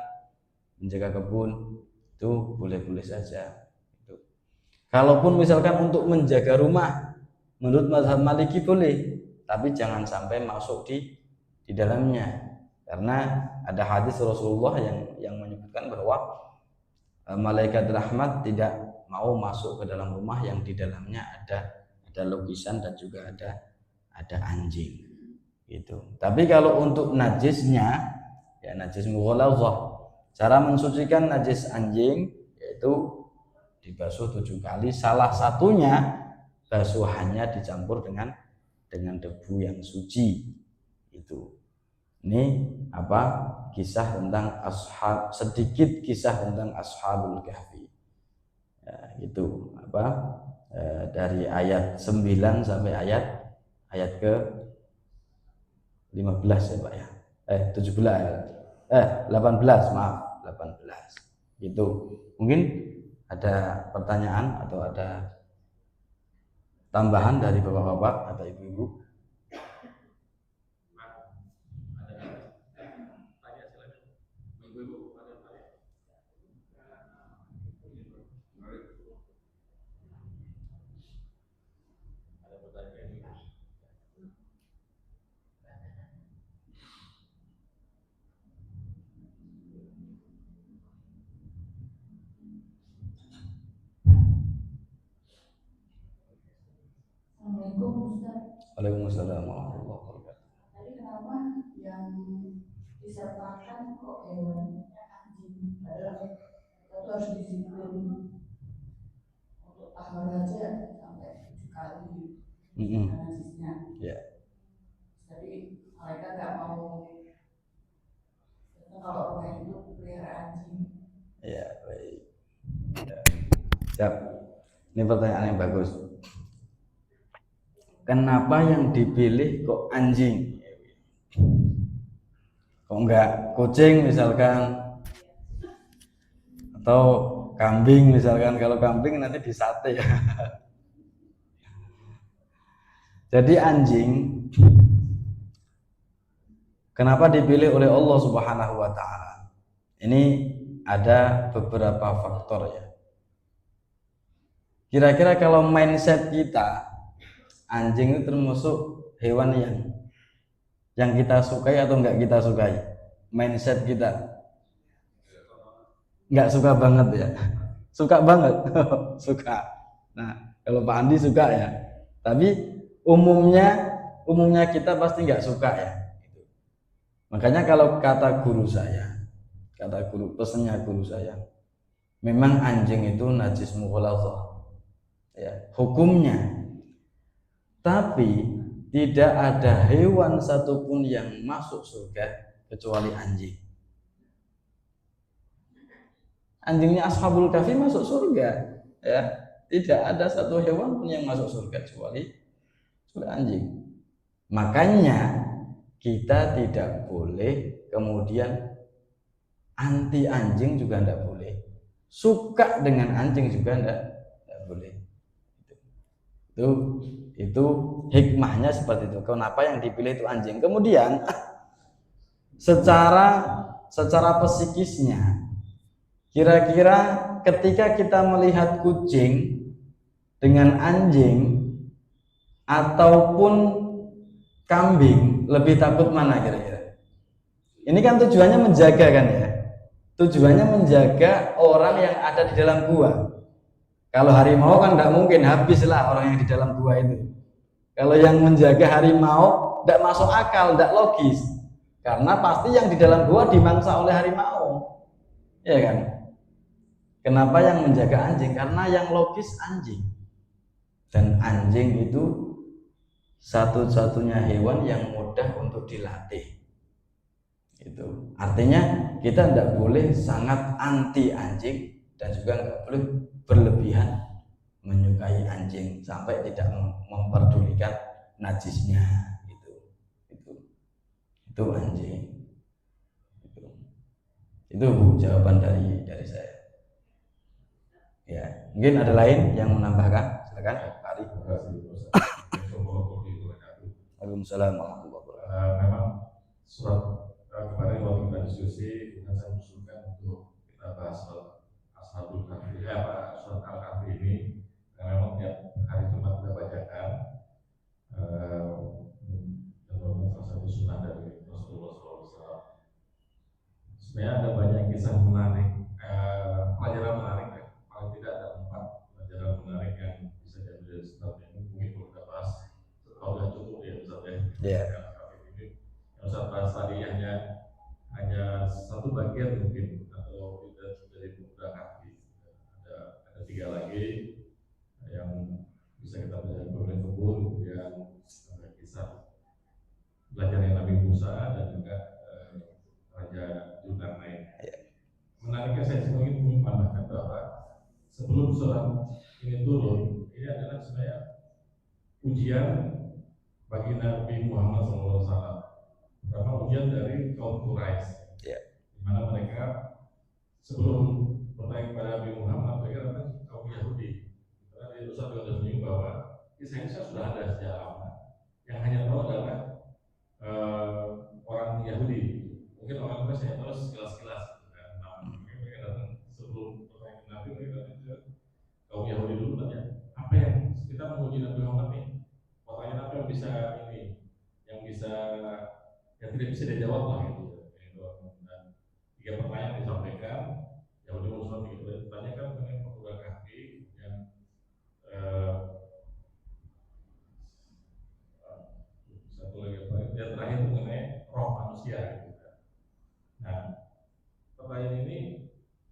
menjaga kebun, itu boleh-boleh saja. Kalaupun misalkan untuk menjaga rumah, menurut mazhab Maliki boleh, tapi jangan sampai masuk di dalamnya, karena ada hadis Rasulullah yang menyebutkan bahwa malaikat rahmat tidak mau masuk ke dalam rumah yang di dalamnya ada lukisan dan juga ada anjing gitu. Tapi kalau untuk najisnya ya najis mughaladzah, cara mensucikan najis anjing yaitu dibasuh 7 kali, salah satunya basuhannya dicampur dengan debu yang suci. Itu ini sedikit kisah tentang Ashabul Kahfi ya, itu dari ayat 9 sampai ayat ke 15 ya Pak ya 18 maaf 18 gitu. Mungkin ada pertanyaan atau ada tambahan dari bapak-bapak atau ibu-ibu? Assalamualaikum Ustaz. Waalaikumsalam warahmatullahi wabarakatuh. Tadi kenapa yang disertakan kok hewannya anjing? Padahal kita tuh harus disiplin untuk tahun aja sampai 7 kali najisnya. Yeah. Jadi mereka nggak mau kalau rumah itu pelihara anjing. Ya baik. Siap. Ini pertanyaan yang bagus. kenapa yang dipilih kok anjing? Kok enggak kucing misalkan, atau kambing misalkan? Kalau kambing nanti disate ya. Jadi anjing kenapa dipilih oleh Allah Subhanahu wa taala? Ini ada beberapa faktor ya. Kira-kira kalau mindset kita, anjing itu termasuk hewan yang kita sukai atau enggak kita sukai? Mindset kita enggak suka banget ya. Suka banget. Suka. Nah, kalau Pak Andi suka ya. Tapi umumnya kita pasti enggak suka ya. Makanya kalau kata pesannya guru saya, memang anjing itu najis mughaladzah ya hukumnya, tapi tidak ada hewan satupun yang masuk surga kecuali anjing. Anjingnya Ashabul Kahfi masuk surga ya, tidak ada satu hewan pun yang masuk surga kecuali anjing. Makanya kita tidak boleh kemudian anti anjing juga tidak boleh, suka dengan anjing juga tidak boleh. Itu hikmahnya seperti itu. Kenapa yang dipilih itu anjing? Kemudian secara psikisnya, kira-kira ketika kita melihat kucing dengan anjing ataupun kambing, lebih takut mana kira-kira? Ini kan tujuannya menjaga kan ya? Tujuannya menjaga orang yang ada di dalam gua. Kalau harimau kan tidak mungkin, habislah orang yang di dalam gua itu. Kalau yang menjaga harimau tidak masuk akal, tidak logis. Karena pasti yang di dalam gua dimangsa oleh harimau. Ya kan? Kenapa yang menjaga anjing? Karena yang logis anjing. Dan anjing itu satu-satunya hewan yang mudah untuk dilatih. Itu artinya kita tidak boleh sangat anti anjing dan juga nggak boleh berlebihan menyukai anjing sampai tidak memperdulikan najisnya. Itu anjing. Itu jawaban dari saya. Ya, mungkin ada lain yang menambahkan, silakan Pak Ali. Waalaikumsalam warahmatullahi wabarakatuh. Memang surat kemarin waktu kita diskusi, kemudian saya usulkan untuk kita bahas surat Ashabul Kahfi, surat Al-Kahfi ini, karena memang tiap hari Jumat kita bacakan, dan memang salah satu sunnah dari Rasulullah SAW. Sebenarnya ada banyak kisah menarik, pelajaran menarik ya. Paling tidak ada 4 pelajaran menarik yang bisa diambil dari surat ini. Mungkin kalau kita bahas kalau sudah cukup ya Ustaz ya. Yeah. Yang Ustaz bahas tadi hanya satu bagian mungkin atau dari beberapa kaki. Ada 3 lagi yang bisa kita pelajari pemilik kebun, kemudian ada kisah belajarnya Nabi Musa dan juga Raja Zulkarnain. Menariknya saya ingin menambahkan bahwa sebelum surat ini turun, ini adalah sebenarnya ujian bagi Nabi Muhammad SAW. Pertama ujian dari kaum Quraisy, di mana mereka sebelum bertanya kepada Nabi Muhammad, mereka datang kaum Yahudi. Karena di Ustaz juga sudah menyinggung bahwa kisah ini sudah ada sejak lama. Yang hanya tahu adalah orang Yahudi. Mungkin orang Quraisy hanya tahu sekilas-sekilas. Mereka datang sebelum bertanya ke Nabi, mereka datang ke kaum Yahudi dulu tanya, apa yang kita menguji Nabi Muhammad nih? Pertanyaan apa yang bisa yang tidak bisa dijawab lah gitu. Dan 3 pertanyaan disampaikan, Yahudi Muslim 3 pertanyaan ditanyakan mengenai pemuda kaki, kemudian satu lagi apa? Yang terakhir mengenai roh manusia gitu. Nah, pertanyaan ini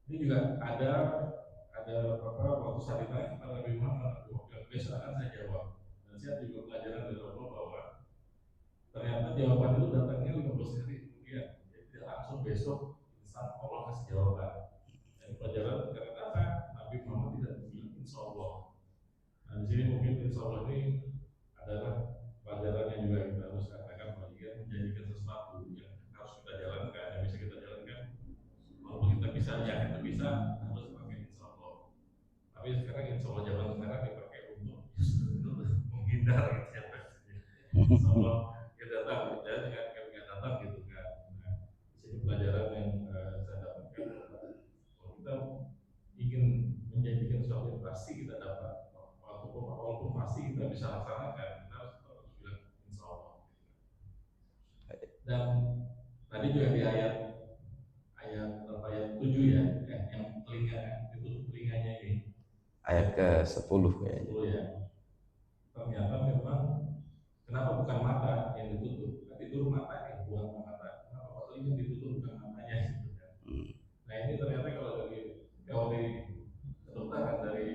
juga ada waktu saat ditanya kepada Nabi Muhammad, besok akan saya jawab. Dan saya juga pelajaran dari Allah bahwa ternyata jawaban itu datangnya 15 hari kemudian, jadi tidak langsung besok instan Allah kasih jawaban. Dan pelajaran karena apa? Nabi Muhammad tidak bilang insya Allah. Nah di sini mungkin insya Allah ini adalah Insya Allah kita datang, ya nggak datang gitu kan. Nah, di sini pelajaran yang saya dapatkan kalau kita ingin menjadikan sesuatu yang pasti kita dapat, walaupun pasti kita bisa laksanakan, kita harus bilang insya Allah. Dan tadi juga di ayat 7 ya, yang telinga ditutup telinganya ini. Ayat ke-10 kayaknya. 10 ya. Ternyata memang kenapa bukan mata yang ditutup, tapi itu mata yang buang mata. Kenapa kok telinga ditutup bukan matanya gitu kan? Nah ini ternyata kalau dari teori kedokteran dari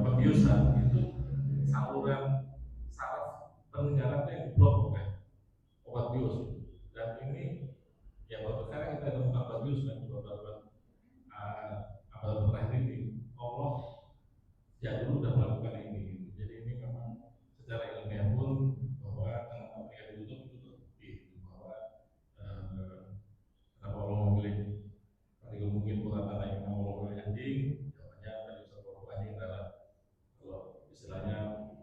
pembiusan itu saluran saraf pendengaran itu yang diblok oleh obat bius. Dan ini ya baru sekarang kita temukan obat bius dan obat-obat terakhir ini Allah ya dulu sudah melakukan ini. Jadi ini memang secara ilmiah pun bahwa kenapa mereka ditutup itu terbukti bahwa kenapa Allah memilih partikel mungkin bukan tanah yang Allah memilih anjing. Jawabannya tadi sebuah anjing adalah kalau istilahnya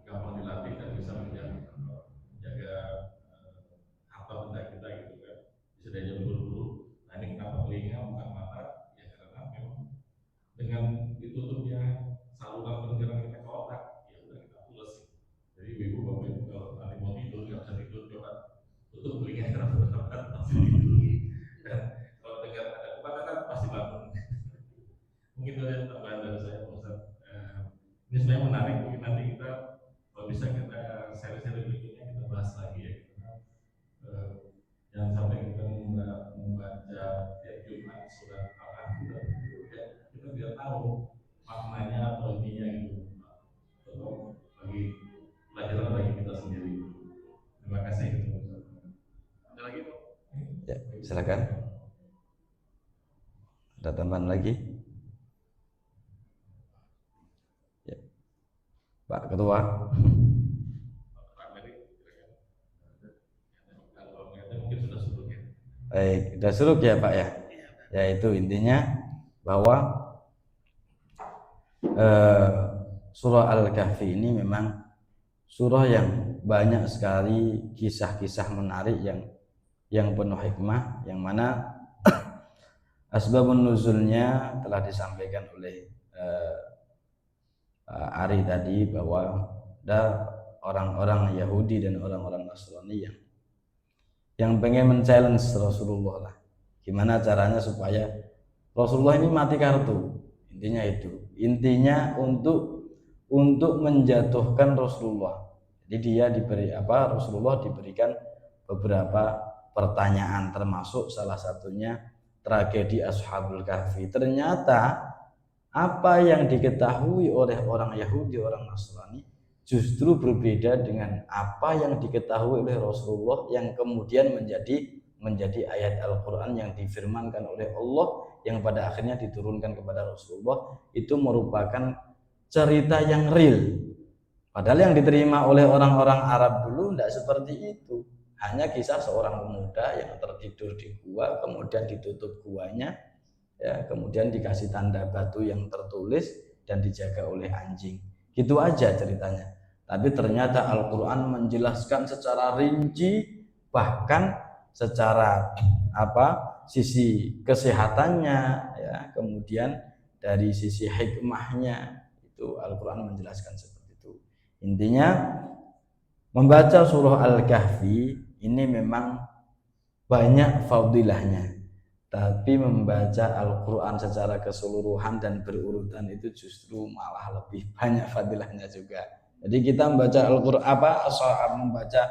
gampang dilatih dan bisa menjaga harta benda kita gitu kan. Bisa diajak berburu. Nah ini kenapa telinga bukan mata? Ya karena memang dengan ditutupnya saluran pendengaran kita ke otak, ya udah kita pulas. Jadi ibu bapak itu kalau nanti mau tidur nggak bisa tidur, coba tutup telinga karena benar-benar pasti tidur. Dan kalau dengar ada kebakaran pasti bangun. Mungkin itu aja tambahan dari saya, Pak Ustaz. Ini sebenarnya menarik, mungkin nanti kita kalau bisa kita seri-seri berikutnya kita bahas lagi ya. Jangan sampai kita membaca tiap Jumat surat Al-Anfal, kita tidak tahu maknanya atau intinya gitu. Atau bagi pelajaran bagi kita sendiri. Terima kasih. Ada lagi Pak? Ya, silakan. Ada tambahan lagi? Ya. Pak Ketua. Baik, sudah suruk ya Pak ya. Ya itu intinya bahwa surah Al-Kahfi ini memang surah yang banyak sekali kisah-kisah menarik yang penuh hikmah, yang mana asbabun nuzulnya telah disampaikan oleh Ari tadi bahwa ada orang-orang Yahudi dan orang-orang Nasrani yang pengen men-challenge Rasulullah lah. Gimana caranya supaya Rasulullah ini mati kartu. Intinya itu. Intinya untuk menjatuhkan Rasulullah. Jadi dia Rasulullah diberikan beberapa pertanyaan, termasuk salah satunya tragedi Ashabul Kahfi. Ternyata apa yang diketahui oleh orang Yahudi, orang Nasrani justru berbeda dengan apa yang diketahui oleh Rasulullah, yang kemudian menjadi ayat Al-Quran yang difirmankan oleh Allah, yang pada akhirnya diturunkan kepada Rasulullah. Itu merupakan cerita yang real, padahal yang diterima oleh orang-orang Arab dulu tidak seperti itu. Hanya kisah seorang pemuda yang tertidur di gua, kemudian ditutup guanya, ya, kemudian dikasih tanda batu yang tertulis dan dijaga oleh anjing. Gitu aja ceritanya. Tapi ternyata Al-Quran menjelaskan secara rinci, bahkan secara sisi kesehatannya, ya, kemudian dari sisi hikmahnya, itu Al-Quran menjelaskan seperti itu. Intinya membaca surah Al-Kahfi ini memang banyak fadilahnya, tapi membaca Al-Quran secara keseluruhan dan berurutan itu justru malah lebih banyak fadilahnya juga. Jadi kita membaca Al-Quran membaca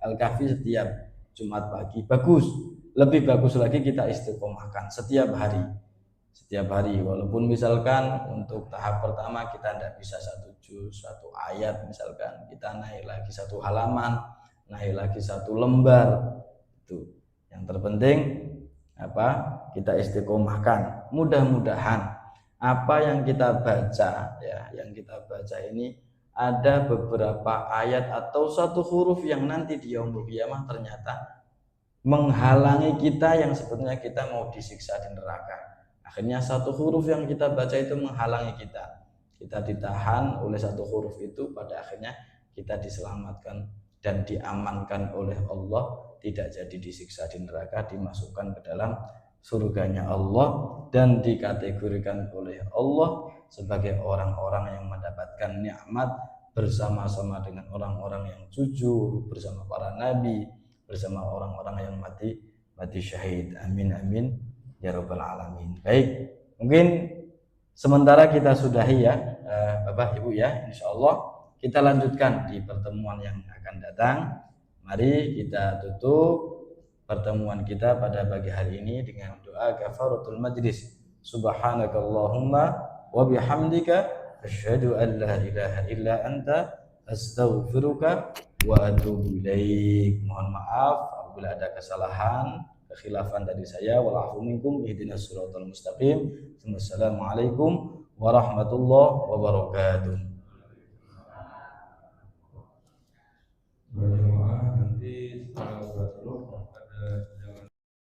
Al-Kahfi setiap Jumat pagi bagus. Lebih bagus lagi kita istiqomahkan setiap hari, walaupun misalkan untuk tahap pertama kita tidak bisa 1 juz, 1 ayat, misalkan kita naik lagi 1 halaman, naik lagi 1 lembar. Itu yang terpenting kita istiqomahkan. Mudah-mudahan apa yang kita baca, ya, yang kita baca ini ada beberapa ayat atau 1 huruf yang nanti di yaumul qiyamah ternyata menghalangi kita yang sebetulnya kita mau disiksa di neraka. Akhirnya 1 huruf yang kita baca itu menghalangi kita ditahan oleh 1 huruf itu, pada akhirnya kita diselamatkan dan diamankan oleh Allah, tidak jadi disiksa di neraka, dimasukkan ke dalam surganya Allah, dan dikategorikan oleh Allah sebagai orang-orang yang mendapatkan nikmat bersama-sama dengan orang-orang yang jujur, bersama para nabi, bersama orang-orang yang mati syahid. Amin amin ya rabbal alamin. Baik, mungkin sementara kita sudahi ya Bapak Ibu ya, insyaallah kita lanjutkan di pertemuan yang akan datang. Mari kita tutup pertemuan kita pada pagi hari ini dengan doa kafaratul majlis. Subhanakallahumma wa bihamdika asyhadu an la ilaha illa anta astaghfiruka wa atubu ilaik. Mohon maaf apabila ada kesalahan, kekhilafan dari saya. Walafu minkum ihdinas siratal mustaqim. Wassalamualaikum warahmatullahi wabarakatuh.